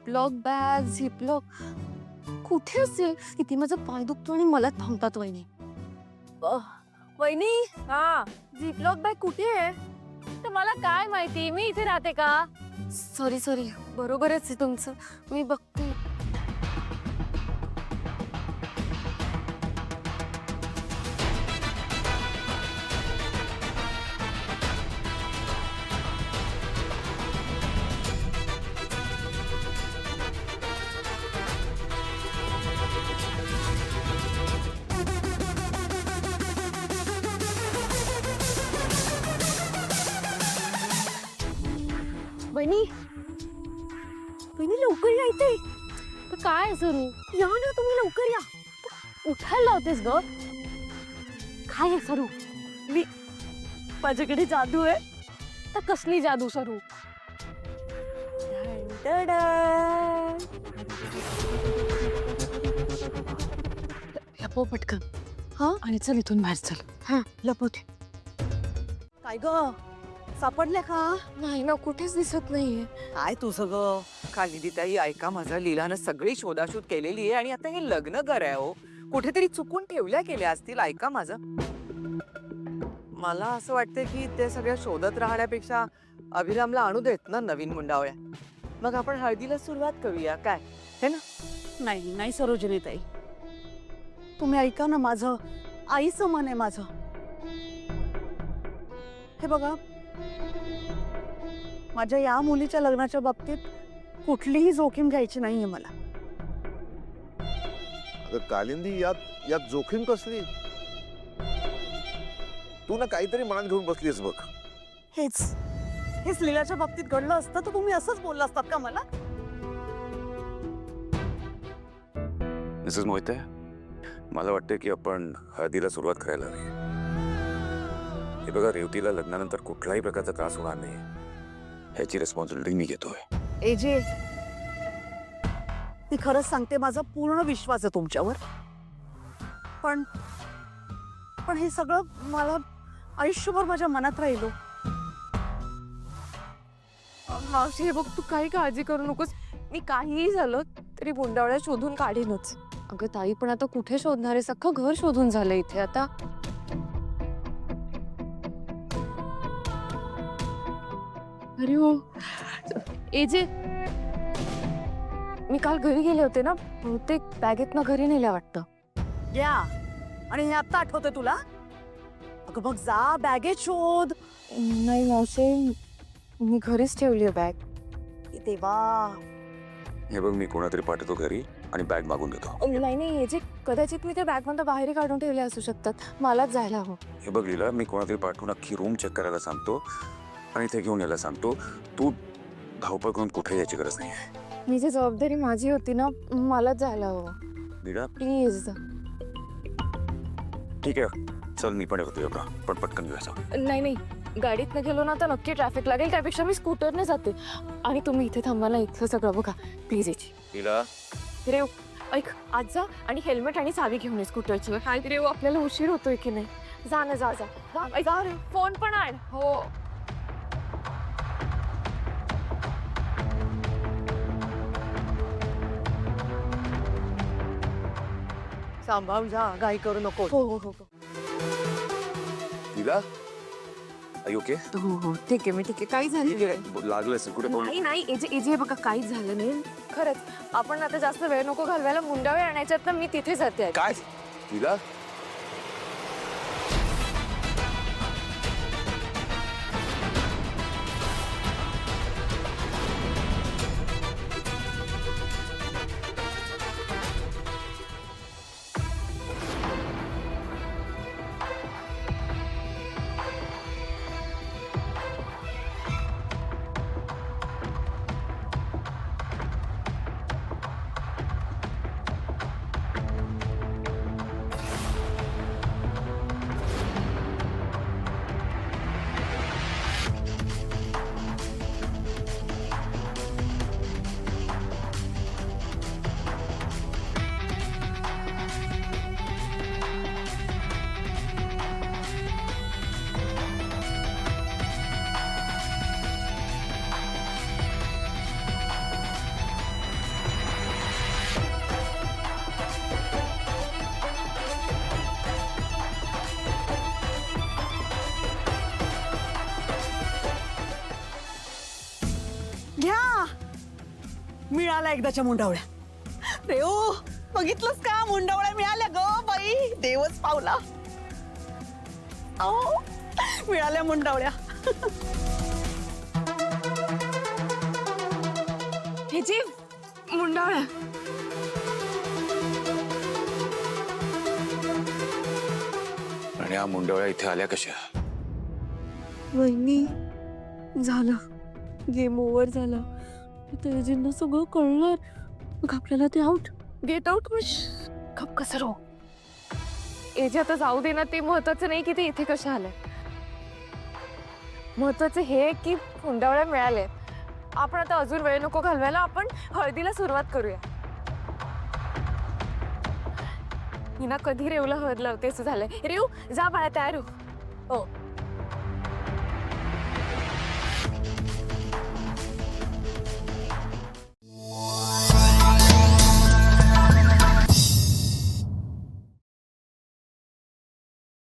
Ziploc bag Ziploc कुठे असेल? किती माझा पाय दुखतो आणि मला थांबतात वहिनी. वहिनी, हा, झिपलॉक बॅग कुठे आहे? तर मला काय माहिती, मी इथे राहते का? सॉरी सॉरी, बरोबरच आहे तुमचं, मी बघते. वहिनी, वहिनी लवकर या इथे. तर काय सुरू? या ना तुम्ही, लवकर या. उठायला लावतेस ग? काय आहे सरू? माझ्याकडे जादू आहे. तर कसली जादू सरू? लपव पटकन. हा, आणि चल इथून बाहेर चल. हा लपवते. काय ग, सापडल्या का? नाही ना, कुठेच दिसत नाहीये. काय तू सगळं कालिदी ताई, ऐका माझं, लीलानं सगळी शोधाशोध केलेली आहे आणि आता हे लग्न कराय हो, कुठेतरी चुकून ठेवल्या गेल्या असतील. ऐका माझं, मला असं वाटतं की ते सगळ्या शोधत राहण्यापेक्षा अभिरामला आणू देत ना नवीन मुंडावळ्या, मग आपण हळदीला सुरुवात करूया, काय है ना? नाही नाही सरोजिनी ताई, तुम्ही ऐका ना माझं, आईचं मन आहे माझं. हे बघा, माझ्या या मुलीच्या लग्नाच्या बाबतीत कुठलीही जोखीम घ्यायची नाहीये मला. अगं कालिंदी, यात यात जोखीम कसली? तू ना काहीतरी मनात घेऊन बसलीस बघ. हेच हेच लीलाच्या बाबतीत घडलं असतं तर तुम्ही असंच बोलला असतात का मला? मिसेस मोहिते, मला वाटतं की आपण हळदीला सुरुवात करायला हवी. हे बघा, रेवतीला लग्नानंतर कुठलाही प्रकारचा त्रास होणार नाही ह्याची रिस्पॉन्सिबिलिटी मी घेतोय. एजे, ती खरंच सांगते, माझा पूर्ण विश्वास आहे तुमच्यावर. पण पण हे सगळं मला आयुष्यभर माझ्या मनात राहिलो. मावशी, हे बघ, तू काही काळजी करू नकोस. मी काहीही झालं तरी मुंडावळ्या शोधून काढीनच. अगं ताई, पण आता कुठे शोधणार आहे? सख्खं घर शोधून झालं इथे आता. अरे हो, एजे, मी काल घरी गेले होते ना, बहुतेक बॅगेतनं घरी नेल्या वाटतं. या, आणि हे आता आठवतंय तुला? अगं बघ, जा बॅगेत शोध. नाही मावशी, मी घरीच ठेवली आहे बॅग. देवा, हे बघ, मी कोणातरी पाठवतो घरी आणि बॅग मागून देतो. नाही नाही, एजे, कदाचित मी त्या बॅगमधून बाहेर काढून ठेवले असू शकतात. मलाच जायला हवं. हे बघ लीला, मी कोणातरी पाठवून अख्खी रूम चेक करायला सांगतो आणि इथे घेऊन यायला सांगतो. तू धावपळ करून कुठे यायची गरज नाही. मी जी जबाबदारी माझी होती ना, मलाच जायला हवं. लीला, प्लीज. ठीक आहे, चल मी पण येतो एवढा, पण पटकन घेऊया. नाही नाही, गाडीतनं गेलो ना तर नक्की ट्रॅफिक लागेल, त्यापेक्षा मी स्कूटरने जाते. आणि तुम्ही इथे थांबा ना, इथलं सगळं बघा प्लीज. याची लीला, रेव, ऐक, आज जा आणि हेल्मेट आणि चावी घेऊन ये स्कूटरची. काय रेव, आपल्याला उशीर होतोय की नाही? जा ना, जा जा जा रे. फोन पण आण. हो. सांभाळून जा, घाई करू नको. हो हो हो लीला, आई ओके? हो हो, ठीक आहे, मी ठीक आहे. काही झालं लागलं असेल कुठे नाही नाही, एजे एजे बघा, काहीच झालं नाही खरंच. आपण आता जास्त वेळ नको घालवायला, मुंडावे आणायच्यात ना, मी तिथे जाते. काय? लीला, मिळाला एकदाच्या मुंडावळ्या. रेओ, बघितलंस का, मुंडावळ्या मिळाल्या ग बाई, देवच पावला. अहो, मिळाल्या मुंडावळ्या. हे जी मुंडावळ्या. आणि या मुंडवळ्या इथे आल्या कशा? वहिनी, झालं, गेम ओव्हर झाला. तेजींना सगळं कळणार, मग आपल्याला ते आउट, गेट आउट. गप कसं रो. एजी आता जाऊ दे ना, ते महत्वाचं नाही की ते इथे कशा आलंय. महत्वाचं हे की मुंडावळ्या मिळाले. आपण आता अजून वेळ नको घालवायला, आपण हळदीला सुरुवात करूया. हिना कधी रेवला हळद लावते असं झालंय. रेव, जा बाळा, तयार हो.